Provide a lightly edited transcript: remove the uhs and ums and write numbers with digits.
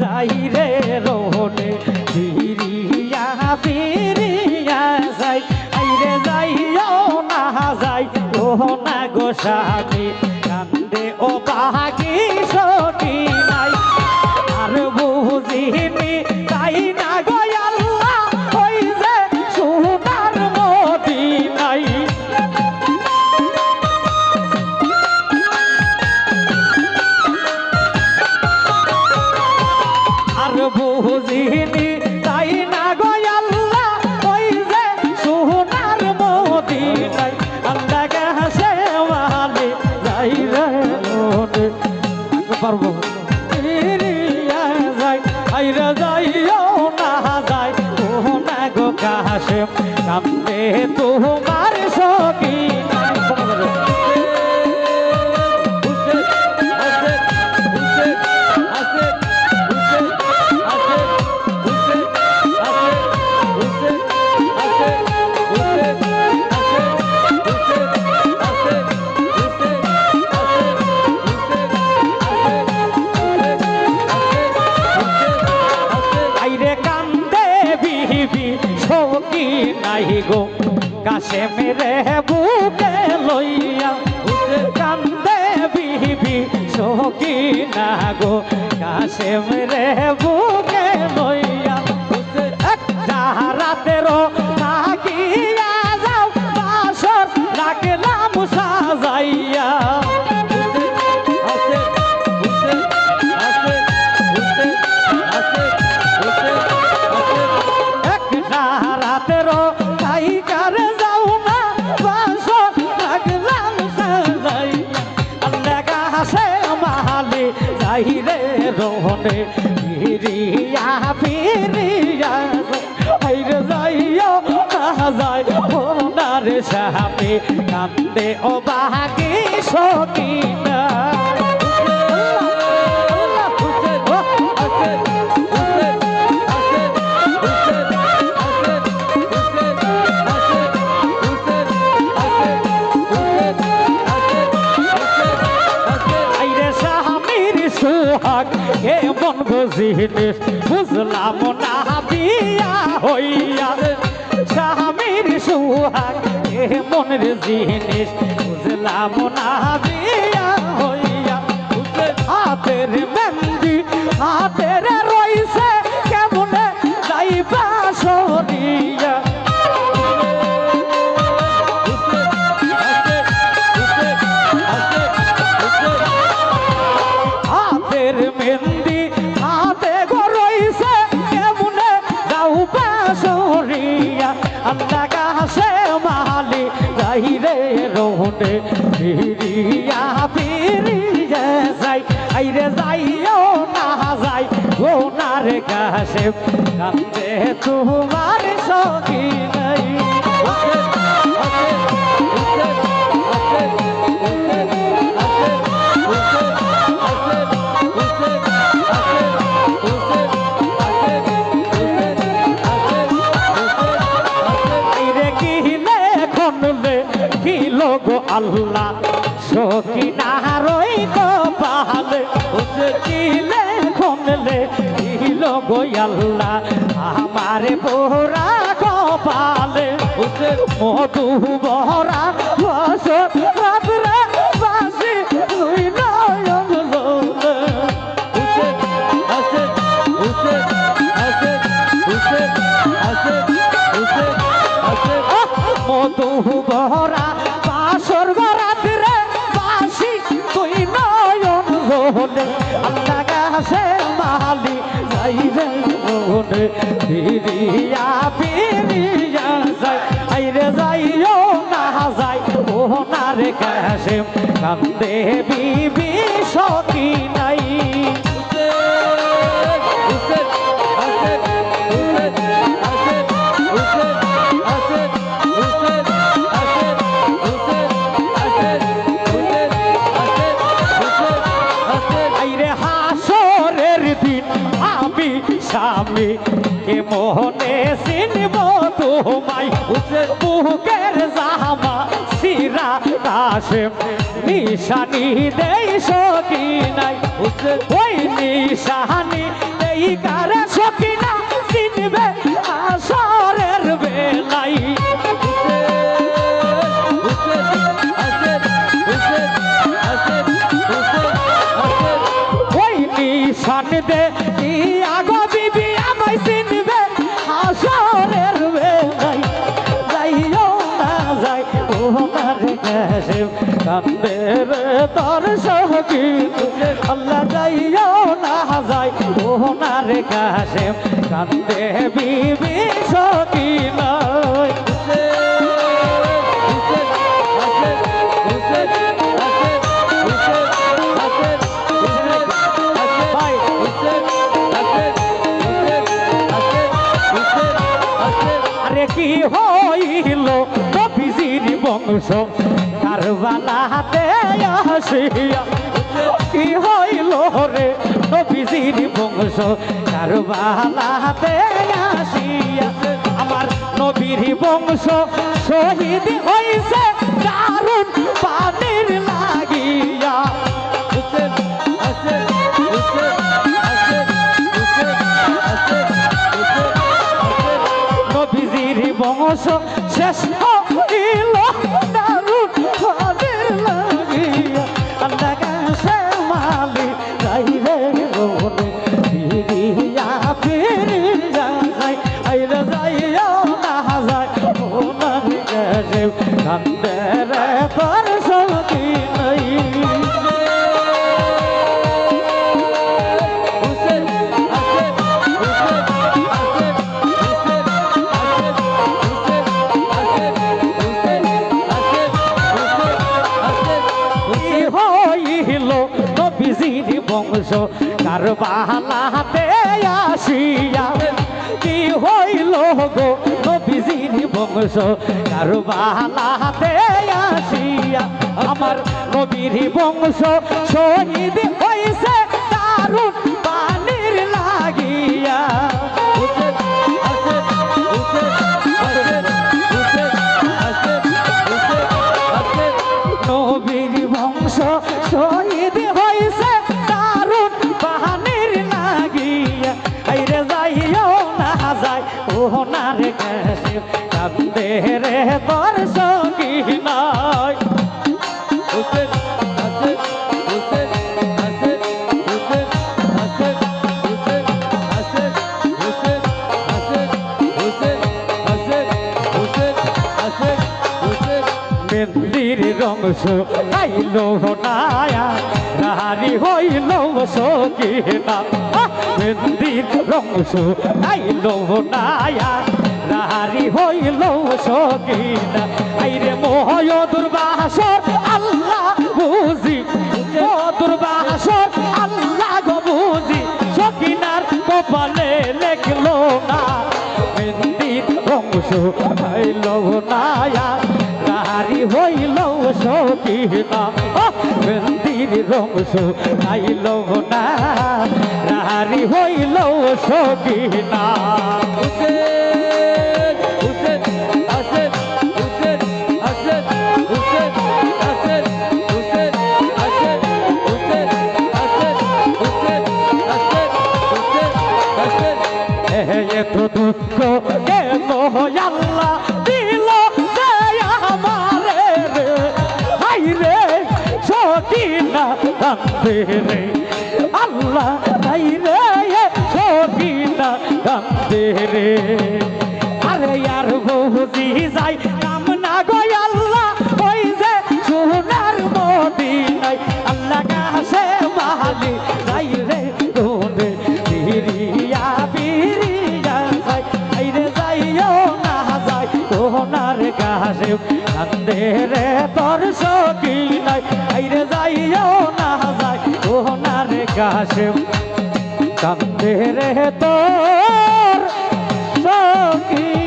যাই রে রোহনে ফিরিয়া ফিরিয়া যাই আইরে যাইও না যাই রোহনা গোসামি কান্দে ও বাকি সখী নাই আর বুঝিনি তাই না গো আল্লাহ ওই যে সোনার মদিনায় আর বুঝিনি তাই না গো আল্লাহ ওই যে সোনার মদিনায় আল্লাহ কাছে ওয়ালে যাই রে ওরে পারবো ফিরিয়া যাই আইরা যাইও না যাই ও না গো কাছে কান্দে তোমার সখী নাই নাই গো কাছে মেরে বুকে লইয়া কান্দে বিবি সখী না গো কাছে মেরে বুকে লইয়া রাতেরও থাকিয়া যাও বাসর রাখলাম সাজাইয়া রাতেরও কার যাও না বাস রাখলাম সাজাই আল্লাহ কাছে মালে যাই রে রোহনে ফিরিয়া ফিরিয়া আইরে যাইও না যাই ওনার সামনে কান্দে ও বাকি সখী না কেমন বুঝিনিস বুঝলাম না বিয়া হইয়া স্বামীর সুহাগ কেমন জিনিস বুঝলাম না বিয়া হইয়া হাতের মেহেন্দি হাতের রইছে কেমনে যাইবা সরিয়া হাতের মেহেন্দি হাতে গরইছে কেমনে যাও বাসরিয়া আল্লাহ কাছে মালি যাই রে রোহনে ফিরিয়া ফিরিয়া যাই আইরে যাইও না যাই ওনার কাছে কান্দে তোমার সখী নাই গো আল্লাহ সখী না রই কপালে কিলে কমলে কিল গো আল্লাহ আমার পোরা কপালে মধু বহরা বসত রাত্রে বাসি তুই নয়ন লোলে মধু বহরা বাসর রাত্রে বাসি তুই নয়ন লোলে আল্লাহ কাছে মালি যাই রে লোলে ফিরিয়া ফিরিয়া যাই আইরে যাইও না যাই ওনার কাছে কান্দে বিবি সখী নাই স্বামী কে মোহনে চিনব তোমায় বুকের জামা সিরা কাশে নিশানি দেই সখী নাই ওই নিশানি দেই দে কি আগো বিবি আমায় চিনবে হাসরের বেলাই যাইও না যাই ওনার কাছে কান্দে রে তোর সখী আল্লাহ যাইও না যাই ওনার কাছে কান্দে বিবি সখী নয় আরে কি হইল নবীজির বংশ কারবালাতে আসিয়া কি হইল রে নবীজির বংশ কারবালাতে আসিয়া আমার নবীর বংশ শহীদ হইছে দারুণ পানির লাগিয়া নবীজির বংশ শেষ হইল দারুণ পানির লাগিয়া আল্লাহ কাছে মালি যাই রে রোনে ফিরিয়া ফিরিয়া যাই আইরে যাইও না যাই ওনার কাছে কান্দে রে তোর সখী নাই নবীজির বংশ কারবালাতে আসিয়া কি হইল গো নবীজির বংশ কারবালাতে আসিয়া আমার নবীর বংশ শহীদ হইছে দারুণ পানির লাগিয়া নবীর বংশ শহীদ হইছে দারুণ পানির লাগিয়া আইরে যাইও না যাই ওনার কাছে কান্দে রে তোর সখী নাই মেন্দির রংস আইল নায়া রাহারি হইল সকিনা মেন্দির রংস আইল নায়া রাহারি হইল সকিনা আইরে মোহয় দুর্বাসর আল্লাহ বুঝি দুর্বাসর আল্লাহ গো বুঝি সকিনার কপালে লেখলো না মেন্দির রংস আইল নায়া রাহারি হইল সকিনা মেন্দির রংস আইল না রাহারি হইল সকিনা এত দুঃখ কেন আল্লাহ দিল আমারে রে হাই রে সকিনা কান্দে রে আল্লাহ হাই রে সকিনা কান্দে রে আরে আর বুঝি যাই কাম না গো আল্লাহ ওই যে সোনার মদিনায় আল্লাহ কাছে মালি যাই রে তোরে ফিরিয়া ফিরিয়া যাই আইরে যাইও না যাই ওনার কাছে কান্দে রে তোর সখী নাই আইরে যাইও না যাই ওনার কাছে কান্দে রে তোর সখী